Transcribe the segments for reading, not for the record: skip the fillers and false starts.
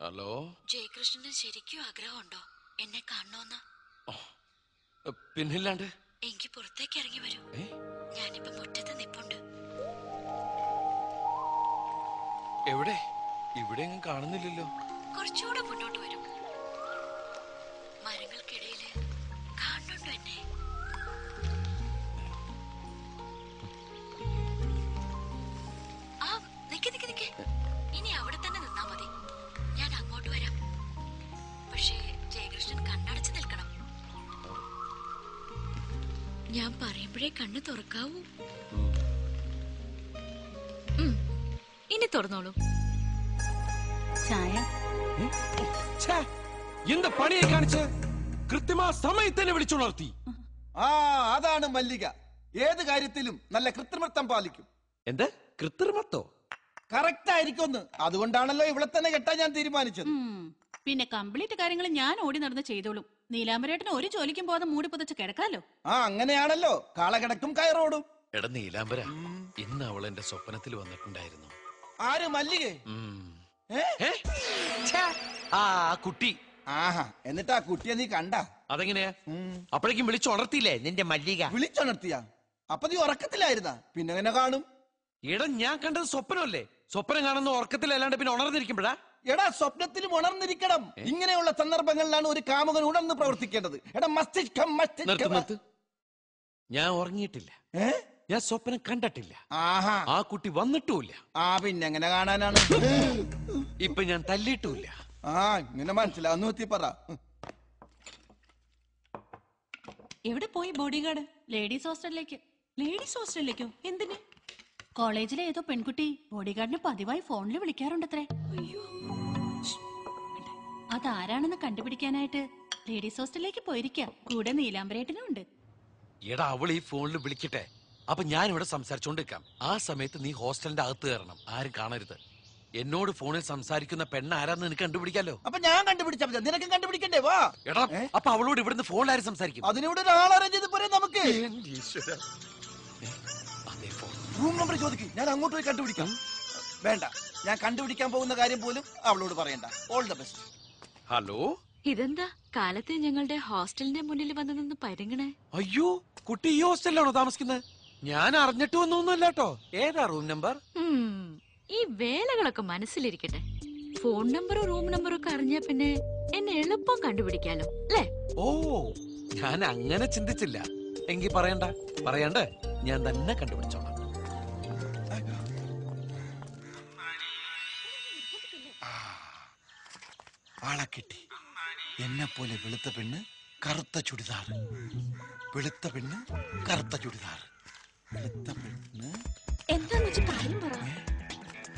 Hello. Jayakrishnan ശരിക്കും ആഗ്രഹമുണ്ടോ എന്നെ കാണണോന്ന്? പിന്നില്ലാണ്ട്. എനിക്ക് പുറത്തേക്ക് ഇറങ്ങി വരൂ. ഞാനിപ്പോ മുറ്റത്ത് നിപ്പുണ്ട്. എവിടെ? ഇവിടെ കാണുന്നില്ലല്ലോ. കുറച്ചുകൂടെ മുന്നോട്ട് വരും. മരങ്ങൾക്കിടയില് കാണുന്നുണ്ടോ എന്നെ? ആ നിക്ക് നിക്ക് നിക്ക്. ഇനി അവിടെ തന്നെ നിന്നാ മതി. ഞാൻ അങ്ങോട്ട് വരാം. പക്ഷേ ജയകൃഷ്ണൻ കണ്ണടച്ച് നിൽക്കണം. ഞാൻ പറയുമ്പോഴേ കണ്ണ് തുറക്കാവൂ. ഇനി തുറന്നോളൂ. ചായ. എന്താ പണിയെ കാണിച്ച്? കൃത്യമായ സമയത്തന്നെ വിളിച്ചുണർത്തി. അതാണ് മല്ലിക. ഏത് കാര്യത്തിലും നല്ല കൃത്രിമത്വം പാലിക്കും. എന്ത് കൃത്രിമത്തോ? കറക്റ്റ് ആയിരിക്കും. അതുകൊണ്ടാണല്ലോ ഇവിടെ തന്നെ കെട്ടാൻ ഞാൻ തീരുമാനിച്ചത്. പിന്നെ കംപ്ലീറ്റ് കാര്യങ്ങൾ ഞാൻ ഓടി നടന്ന് ചെയ്തോളും. നീലാംബരേട്ടന് ഒരു ജോലിക്കും പോകാതെ മൂടി പുതച്ച് കിടക്കാലോ. അങ്ങനെയാണല്ലോ. കാളകിടക്കും കയറോടും. എടാ നീലാംബര, ഇന്ന് അവൾ എന്റെ സ്വപ്നത്തിൽ വന്നിട്ടുണ്ടായിരുന്നു. ആര്? മല്ലികേ? ആ കുട്ടി. എന്നിട്ട് ആ കുട്ടിയെ നീ കണ്ട? അതെങ്ങനെയാ? അപ്പോഴേക്കും വിളിച്ചുണർത്തിയില്ലേ നിന്റെ മല്ലിക? വിളിച്ചുണർത്തിയാ? അപ്പൊ നീ ഉറക്കത്തിലായിരുന്നാ? പിന്നെ എങ്ങനെ കാണും? എടാ ഞാൻ കണ്ടത് സ്വപ്നമല്ലേ? സ്വപ്നം കാണുന്ന ഉറക്കത്തിലല്ലാണ്ട് പിന്നെ ഉണർന്നിരിക്കുമ്പോഴാ? എടാ സ്വപ്നത്തിലും ഉണർന്നിരിക്കണം. ഇങ്ങനെയുള്ള സന്ദർഭങ്ങളിലാണ് ഒരു കാമുകൻ ഉണർന്ന് പ്രവർത്തിക്കേണ്ടത്. എടാ മസ്തിഷ്കം ഞാൻ ഉറങ്ങിയിട്ടില്ല. ഞാൻ സ്വപ്നം കണ്ടിട്ടില്ല. ആ കുട്ടി വന്നിട്ടുമില്ല. പിന്നെ എങ്ങനെ കാണാനാണ്? ഇപ്പൊ ഞാൻ തല്ലിയിട്ടുമില്ല. ഇങ്ങനെ മനസ്സിലാവുന്നു. പറ. എവിടെ പോയി ബോഡിഗാർഡ്? ലേഡീസ് ഹോസ്റ്റലിലേക്ക്. ലേഡീസ് ഹോസ്റ്റലിലേക്കോ? എന്തിന്? കോളേജിലെ ഏതോ പെൺകുട്ടി ബോഡിഗാർഡിനെ പതിവായി ഫോണിൽ വിളിക്കാറുണ്ടത്രേ. അതാരാണെന്ന് കണ്ടുപിടിക്കാനായിട്ട് ലേഡീസ് ഹോസ്റ്റലിലേക്ക് പോയിരിക്കാം. കൂടെ നീലാംബരേട്ടനും ഉണ്ട്. എടാ അവൾ ഈ ഫോണിൽ വിളിക്കട്ടെ. അപ്പൊ ഞാൻ ഇവിടെ സംസാരിച്ചോണ്ടിരിക്കാം. ആ സമയത്ത് നീ ഹോസ്റ്റലിന്റെ അകത്ത് കയറണം. ആരും കാണരുത്. എന്നോട് ഫോണിൽ സംസാരിക്കുന്ന പെണ്ണ് ആരാന്ന് നിനക്ക് കണ്ടുപിടിക്കാലോ. അപ്പൊ ഞാൻ കണ്ടുപിടിച്ചാ നിനക്ക് കണ്ടുപിടിക്കണ്ടേ? വാ. എടാ അപ്പൊ അവളോട് ഇവിടുന്ന് ഫോണിൽ ആരും സംസാരിക്കും? അതിനോട് ഒരാൾ അറേഞ്ച് ചെയ്ത് പോരെ നമുക്ക്. റൂം നമ്പർ ചോദിക്കും. ഞാൻ അങ്ങോട്ട് പോയി കണ്ടുപിടിക്കാം. വേണ്ട, ഞാൻ കണ്ടുപിടിക്കാൻ പോകുന്ന കാര്യം പോലും അവളോട് പറയണ്ട. All the best. ഹലോ. ഇതെന്താ കാലത്ത് ഞങ്ങളുടെ ഹോസ്റ്റലിന്റെ മുന്നിൽ വന്നു നിന്ന് പരുങ്ങണേ? അയ്യോ, കുട്ടി ഈ ഹോസ്റ്റലിലാണോ താമസിക്കുന്നത്? ഞാൻ അറിഞ്ഞിട്ട് വന്നൊന്നുമല്ലോ. ഏതാ റൂം നമ്പർ? ഈ വേലകളൊക്കെ മനസ്സിലിരിക്കട്ടെ. ഫോൺ നമ്പറോ റൂം നമ്പറോ ഒക്കെ അറിഞ്ഞാ പിന്നെ എന്നെ എളുപ്പം കണ്ടുപിടിക്കാലോ അല്ലേ? ഓ, ഞാൻ അങ്ങനെ ചിന്തിച്ചില്ല. എങ്കി പറയണ്ട, ഞാൻ തന്നെ കണ്ടുപിടിച്ചോളാം. ആളെ കിട്ടി. എന്നെ പോലെ വെളുത്ത പെണ്ണ്, കറുത്ത ചുടിദാർ. വെളുത്ത പെണ്ണ്, കറുത്ത ചുടിദാർ. വെളുത്ത പെണ്ണ്. എന്താന്ന് വെച്ച് കാര്യം പറ.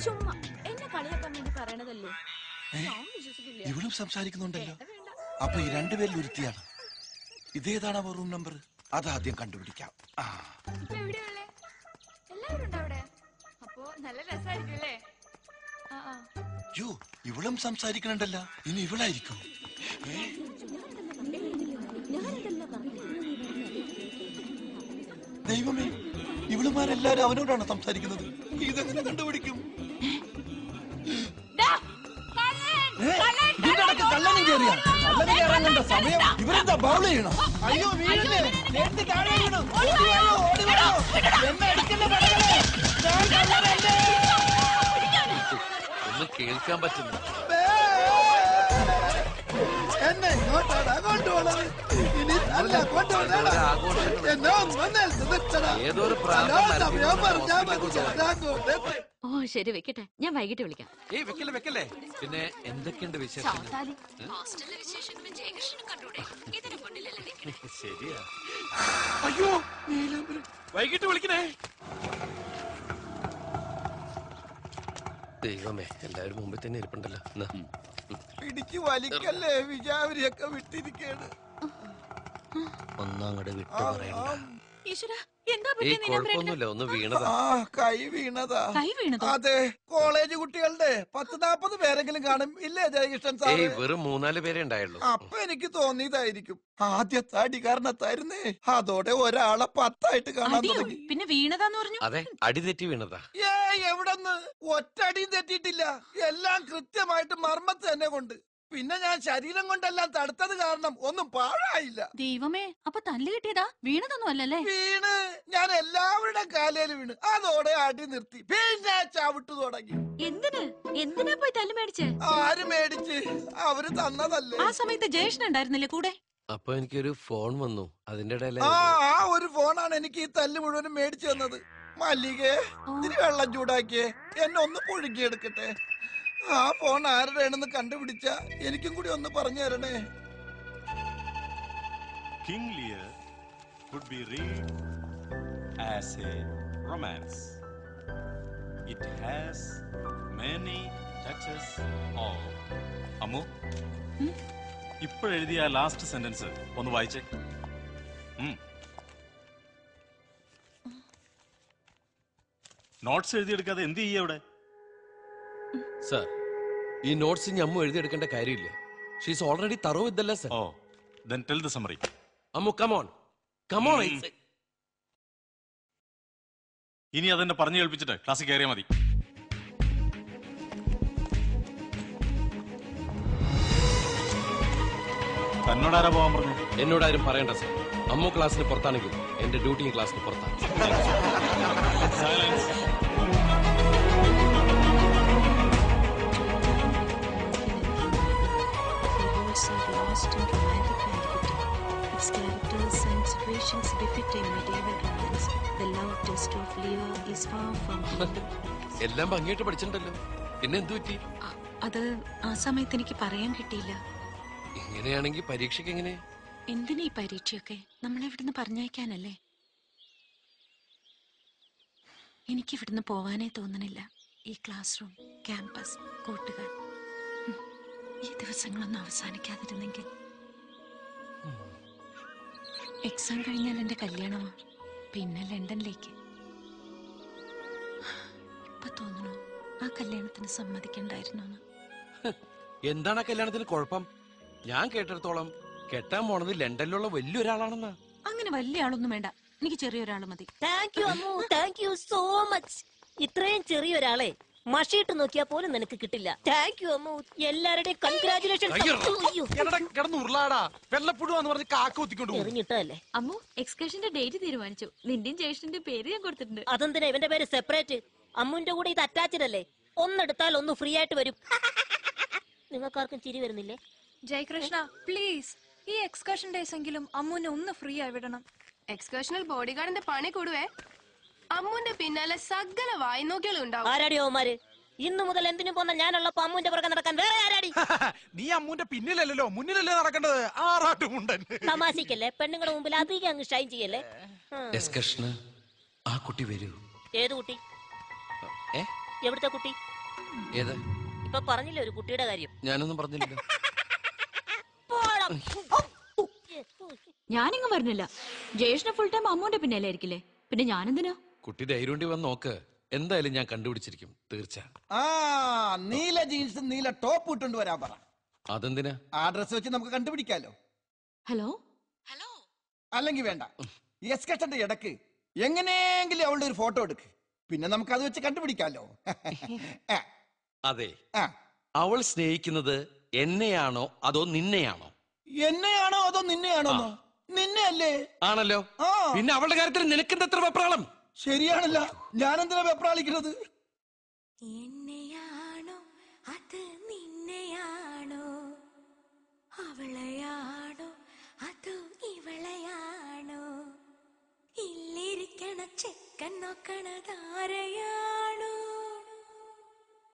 ചുമ്മാ എന്നെ കളിയാക്കാൻ വേണ്ടി പറയണതല്ലേ? ഇവളും സംസാരിക്കുന്നുണ്ടല്ലോ. അപ്പൊ ഈ രണ്ടുപേരിൽ ഒരുത്തിയാണ്. ഇതേതാണ് റൂം നമ്പർ? അതാദ്യം കണ്ടുപിടിക്കാം. ഇവളും സംസാരിക്കണുണ്ടല്ലോ. ഇനി ഇവളായിരിക്കും. ദൈവമേ, ഇവളുമാരെല്ലാരും അവനോടാണ് സംസാരിക്കുന്നത്. ഇതെങ്ങനെ കണ്ടുപിടിക്കും? കള്ളനും കയറിയ കള്ളന് കയറാൻ കണ്ട സമയം. ഇവരെന്താ ബൗൾ ചെയ്യണം? അയ്യോ വീഴല്ലേ, നേരത്തെ താഴെ വീണു. എന്നെ അടിക്കല്ലേ പടകളെ. ഒന്നും കേൾക്കാൻ പറ്റുന്നു. എന്നെ ഇങ്ങോട്ടാണ് കൊണ്ടുപോണത്. ഇനി അല്ല കൊണ്ടുപോകണം. ഏതൊരു ഓ ശരി, വെക്കട്ടെ. ഞാൻ വൈകിട്ട് വിളിക്കാം. വെക്കല്ലേ. പിന്നെ എന്തൊക്കെയുണ്ട് വിശേഷം? ശരിയാ. അയ്യോ, വൈകിട്ട് വിളിക്കണേ. ദൈവമേ, എല്ലാവരും മുമ്പിൽ തന്നെ ഇരിപ്പുണ്ടല്ലോ. പിടിച്ചു വലിക്കല്ലേ. വിജാവരിയൊക്കെ വിട്ടിരിക്കാണ്. ഒന്നങ്ങോട്ട് വിട്ടു പറയണ്ട. ഈശ്വര, എന്താ ഏയ് പറ്റിയ നീലാംബരേട്ടന്? കുഴപ്പമൊന്നുമില്ല, ഒന്ന് വീണതാ. കൈ വീണതാ. കൈ വീണതോ? അതെ, കോളേജ് കുട്ടികളുടെ 10-40 പേരെങ്കിലും കാണും ഇല്ലേ ജയകൃഷ്ണൻ സാറ്? ഏയ് വെറും 3-4 പേരെ ഉണ്ടായുള്ളൂ. അപ്പൊ എനിക്ക് തോന്നിയതായിരിക്കും ആദ്യത്തെ അടി കാരണത്തായിരുന്നേ. അതോടെ ഒരാളെ 10 കാണാൻ അടിയോ? തുടങ്ങി. പിന്നെ വീണതാന്ന് പറഞ്ഞു. അതെ, അടി തെറ്റി വീണതാ. എവിടെന്ന് ഒറ്റടിയും തെറ്റിയിട്ടില്ല. എല്ലാം കൃത്യമായിട്ട് മർമ്മത്ത് തന്നെ കൊണ്ട്. പിന്നെ ഞാൻ ശരീരം കൊണ്ടെല്ലാം തടുത്തത് കാരണം ഒന്നും പാഴായില്ല. ദൈവമേ, അപ്പൊ തല്ല് കിട്ടിയതാ, വീണതൊന്നും അല്ലല്ലേ? വീണ് ഞാൻ എല്ലാവരുടെ കാലേല് വീണ്. അതോടെ അടി നിർത്തി. പിന്നെ ചവിട്ടു തുടങ്ങി. എന്തിനാ പോയി തല്ല് മേടിച്ച്? ആര് മേടിച്ച്? അവര് തന്നതല്ലേ. ആ സമയത്ത് ജയേഷൻ ഉണ്ടായിരുന്നില്ലേ കൂടെ? അപ്പൊ എനിക്കൊരു ഫോൺ വന്നു, അതിന്റെ ഇടയില് ആ ഒരു ഫോണാണ് എനിക്ക് ഈ തല്ല് മുഴുവനും മേടിച്ചു തന്നത്. മല്ലികേ, ഇത്തിരി വെള്ളം ചൂടാക്കിയേ, എന്നെ ഒന്ന് പുഴുകിയെടുക്കട്ടെ. ആ ഫോൺ ആരുടെയാണെന്ന് കണ്ടുപിടിച്ച എനിക്കും കൂടി ഒന്ന് പറഞ്ഞു തരണേ. King Lear could be read as a romance. It has many touches of. Ammu, ഇപ്പോഴെഴുതിയ ലാസ്റ്റ് സെന്റൻസ് ഒന്ന് വായിച്ചേ. നോട്ട്സ് എഴുതിയെടുക്കാതെ എന്ത് ചെയ്യ അവിടെ? സർ, ഈ നോട്ട്സ് അമ്മു എഴുതിയെടുക്കേണ്ട കാര്യമില്ല. She's already through with the lesson. Oh, then tell the summary. Ammu, come on come on. ഇനി അതെന്നെ പറഞ്ഞു കേൾപ്പിച്ചിട്ട് ക്ലാസ്സിൽ കയറിയാൽ മതി. തന്നോടാരാ പോകാൻ പറഞ്ഞു? എന്നോടാരും പറയണ്ട സർ. അമ്മു ക്ലാസ്സിന് പുറത്താണെങ്കിൽ എന്റെ ഡ്യൂട്ടിയും ക്ലാസ്സിന് പുറത്താണ്. Silence. Lost in romantic antiquity. Its characters and situations befit a medieval romance. The love test of Leo is far from എല്ലാം ഭംഗിയായിട്ട് പഠിച്ചിട്ടുണ്ടല്ലോ, പിന്നെ എന്തു പറ്റി? അത് ആ സമയത്ത് എനിക്ക് പറയാൻ കിട്ടിയില്ല. ഇങ്ങനെയാണെങ്കിൽ പരീക്ഷയ്ക്ക് എങ്ങനെ? എന്തിനാ ഈ പരീക്ഷയൊക്കെ? നമ്മളിവിടുന്ന് പറഞ്ഞയക്കാനല്ലേ. എനിക്കിവിടുന്ന് പോവാനേ തോന്നണില്ല. ഈ ക്ലാസ് റൂം, ക്യാമ്പസ്, കൂട്ടുകാർ, ഈ ദിവസങ്ങളൊന്നും അവസാനിക്കാതിരുന്നെങ്കിൽ. എക്സാം കഴിഞ്ഞാൽ എന്റെ കല്യാണമാ, പിന്നെ ലണ്ടനിലേക്ക്. ഇപ്പൊ തോന്നുന്നു ആ കല്യാണത്തിന് സമ്മതിക്കണ്ടായിരുന്നു. എന്താണ് ആ കല്യാണത്തിന് കുഴപ്പം? ഞാൻ കേട്ടിടത്തോളം കെട്ടാൻ പോണത് ലണ്ടനിലുള്ള വലിയൊരാളാണെന്നാ. അങ്ങനെ വലിയ ആളൊന്നും വേണ്ട, എനിക്ക് ചെറിയൊരാള് മതി. Thank you Ammu, thank you so much. ഇത്രയും ചെറിയൊരാളെ മഷിയിട്ട് നോക്കിയാൽ പോലും നിനക്ക് കിട്ടില്ല. Thank you Ammu. എല്ലാവരുടെയും കൺഗ്രാചുലേഷൻ. എറിഞ്ഞിട്ടല്ലേ അമ്മു, എക്സ്കർഷന്റെ ഡേറ്റ് തീരുമാനിച്ചു. നിന്റെയും ജ്യേഷ്ഠന്റെ പേര് ഞാൻ കൊടുത്തിട്ടുണ്ട്. അതെന്തിനാ ഇവന്റെ പേര് സെപ്പറേറ്റ്? അമ്മുവിന്റെ കൂടെ ഇത് അറ്റാച്ച്ഡ് അല്ലേ? ഒന്നെടുത്താൽ ഒന്ന് ഫ്രീ ആയിട്ട് വരും. നിങ്ങൾക്കാർക്കും ചിരി വരുന്നില്ലേ? ജയകൃഷ്ണ, പ്ലീസ് ഈ എക്സ്കർഷൻ ഡേയ്സ് എങ്കിലും അമ്മുവിനെ ഒന്ന് ഫ്രീ ആയി വിടണം. എക്സ്കർഷണൽ ബോഡി ഗാർഡിന്റെ പണി കൂടുവേ. അമ്മുന്റെ പിന്നാലെ സകല വായ്നോക്കികളും ഉണ്ടാവും. ആരാടി ഓമാര്? ഇന്നു മുതൽ എന്തിനു പോന്ന ഞാനുള്ളപ്പോ അമ്മുവിന്റെ പുറകെ നടക്കാൻ വേറെ ആരാടി? നീ അമ്മുന്റെ പിന്നിലല്ലോ മുന്നിലല്ലേ നടക്കേണ്ടത്. ആറാട്ടുമുണ്ടൻ. തമാശിക്കല്ലേ, പെണ്ണുങ്ങളുടെ മുമ്പിൽ അധികം അങ്ങ് ഷൈൻ ചെയ്യല്ലേ. എസ്കർഷന് ആ കുട്ടി വരൂ. ഏത് കുട്ടി? എവിടുത്തെ കുട്ടി? ഏത്? ഇപ്പൊ പറഞ്ഞില്ലേ ഒരു കുട്ടിയുടെ കാര്യം? ഞാനൊന്നും പറഞ്ഞില്ലല്ലോ. ഞാനിങ്ങ് പറഞ്ഞില്ല. ജ്യേഷ്ഠ ഫുൾ ടൈം അമ്മുവിന്റെ പിന്നാലെ ആയിരിക്കില്ലേ, പിന്നെ ഞാനെന്തിനാ? കുട്ടി ധൈര്യം വന്ന് നോക്ക്, എന്തായാലും ഞാൻ കണ്ടുപിടിച്ചിരിക്കും, തീർച്ച. നീല ജീൻസ് നീല ടോപ്പ് ഇട്ടുകൊണ്ട് വരാൻ പറ. അതെന്തിനാ? ആ ഡ്രസ് വെച്ച് നമുക്ക് കണ്ടുപിടിക്കാലോ. ഹലോ അല്ലെങ്കിൽ വേണ്ട, എസ്കർഷന്റെ ഇടക്ക് എങ്ങനെയെങ്കിലും അവളുടെ ഒരു ഫോട്ടോ എടുക്ക്, പിന്നെ നമുക്ക് അത് വെച്ച് കണ്ടുപിടിക്കാലോ. അതെ, അവൾ സ്നേഹിക്കുന്നത് എന്നെയാണോ അതോ നിന്നെയാണോ? എന്നെയാണോ അതോ നിന്നെയാണോ? നിന്നെ അല്ലേ? ആണല്ലോ. പിന്നെ അവളുടെ കാര്യത്തിൽ നിനക്കെന്താ എത്ര വെപ്രാളം? ശരിയാണല്ലോ, ഞാനെന്തിനാ വെപ്രാളിക്കുന്നത്? എന്നെയാണോ അത് നിന്നെയാണോ, അവളെയാണോ അതോ ഇവളെയാണോ, ഇല്ലിരിക്കണ ചെക്കൻ നോക്കണതാരയാ?